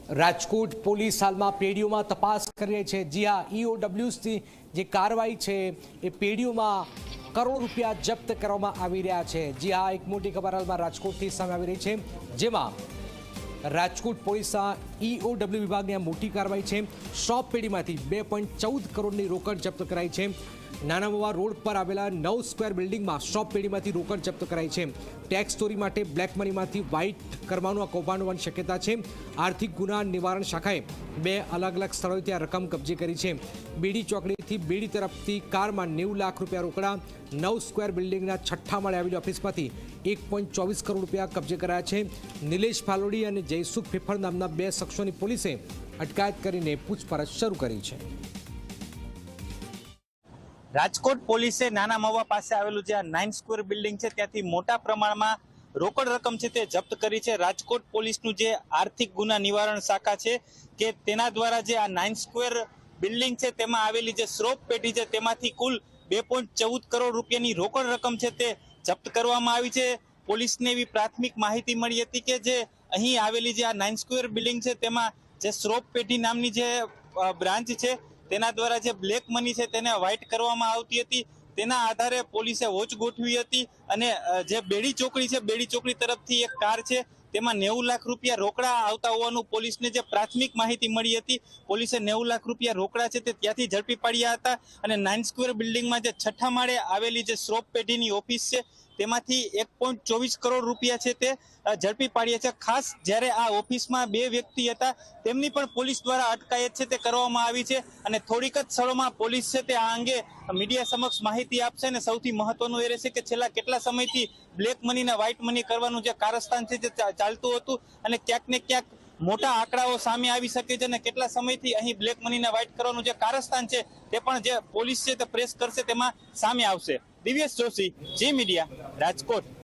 Rajkot police હાલમાં પેઢીઓમાં તપાસ કરી રહી છે। જી હા, ઈઓડબ્લ્યુની જે કાર્યવાહી છે એ પેઢીઓમાં કરોડ રૂપિયા જપ્ત કરવામાં આવી રહ્યા છે। જી હા, એક મોટી ખબર હાલમાં રાજકોટથી સામે આવી રહી છે, જેમાં રાજકોટ પોલીસના ઈઓડબ્લ્યુ વિભાગની આ મોટી કાર્યવાહી છે। શોપ પેઢીમાંથી 2.14 કરોડની રોકડ જપ્ત કરાઈ છે। નાના મવા રોડ પર આવેલા 9 સ્ક્વેર બિલ્ડિંગમાં શોપ પેઢીમાંથી રોકડ જપ્ત કરાઈ છે। ટેક્સ ચોરી માટે બ્લેક મનીમાંથી વ્હાઇટ કરવાનું આ કૌભાંડ હોવાની શક્યતા છે। આર્થિક ગુના નિવારણ શાખાએ 2 અલગ અલગ સ્થળોએ ત્યાં રકમ કબજે કરી છે। બેડી ચોકડીથી બેડી તરફથી કારમાં 90 લાખ રૂપિયા રોકડા, 9 સ્ક્વેર બિલ્ડિંગના છઠ્ઠા માળે આવેલી ઓફિસમાંથી 1.24 કરોડ રૂપિયા કબજે કરાયા છે। નિલેશ ફાલોડી અને જયસુખ ફેફળ નામના 2 શખ્સોની પોલીસે અટકાયત કરીને પૂછપરછ શરૂ કરી છે। રાજકોટ પોલીસે નાના મવા પાસે આવેલું જે 9 સ્ક્વેર બિલ્ડિંગ છે ત્યાંથી મોટા પ્રમાણમાં રોકડ રકમ છે તે જપ્ત કરી છે। રાજકોટ પોલીસનું જે આર્થિક ગુના નિવારણ શાખા છે કે તેના દ્વારા જે આ 9 સ્ક્વેર બિલ્ડિંગ છે તેમાં આવેલી જે શ્રોપ પેઢી છે તેમાંથી કુલ 2.14 કરોડ રૂપિયાની રોકડ રકમ છે તે જપ્ત કરવામાં આવી છે। પોલીસને એવી પ્રાથમિક માહિતી મળી હતી કે જે અહીં આવેલી જે આ 9 સ્ક્વેર બિલ્ડિંગ છે તેમાં જે શ્રોપ પેઢી નામની જે બ્રાન્ચ છે તેના દ્વારા જે બ્લેક મની છે તેને વ્હાઇટ કરવામાં આવતી હતી। તેના આધારે પોલીસે વોચ ગોઠવી હતી અને જે બેડી ચોકડી છે, બેડી ચોકડી તરફથી એક કાર છે તેમાં 90 લાખ રૂપિયા રોકડા આવતા હોવાનું પોલીસને જે પ્રાથમિક માહિતી મળી હતી, પોલીસે 90 લાખ રૂપિયા રોકડા છે તે ત્યાંથી ઝડપી પાડ્યા હતા અને 9 સ્ક્વેર બિલ્ડિંગમાં જે છઠ્ઠા માળે આવેલી જે શ્રોપ પેઢીની ઓફિસ છે તેમાંથી 1.24 કરોડ રૂપિયા છે તે ઝડપી પાડ્યા છે। ખાસ જ્યારે આ ઓફિસમાં 2 વ્યક્તિ હતા તેમની પણ પોલીસ દ્વારા અટકાયત છે તે કરવામાં આવી છે અને થોડીક જ ક્ષણોમાં પોલીસ છે તે આ અંગે મીડિયા સમક્ષ માહિતી આપશે અને સૌથી મહત્વનું એ રહેશે કે છેલ્લા કેટલા સમયથી બ્લેક મની ને વ્હાઇટ મની કરવાનું જે કારસ્તાન છે તે ચાલતું હતું અને ક્યાંક ને ક્યાંક મોટા આંકડાઓ સામે આવી શકે છે અને કેટલા સમયથી અહીં બ્લેક મની ને વ્હાઇટ કરવાનું જે કારસ્તાન છે તે પણ જે પોલીસ છે તે પ્રેસ કરશે તેમાં સામે આવશે। દિવ્યેશ જોશી, જી મીડિયા, રાજકોટ।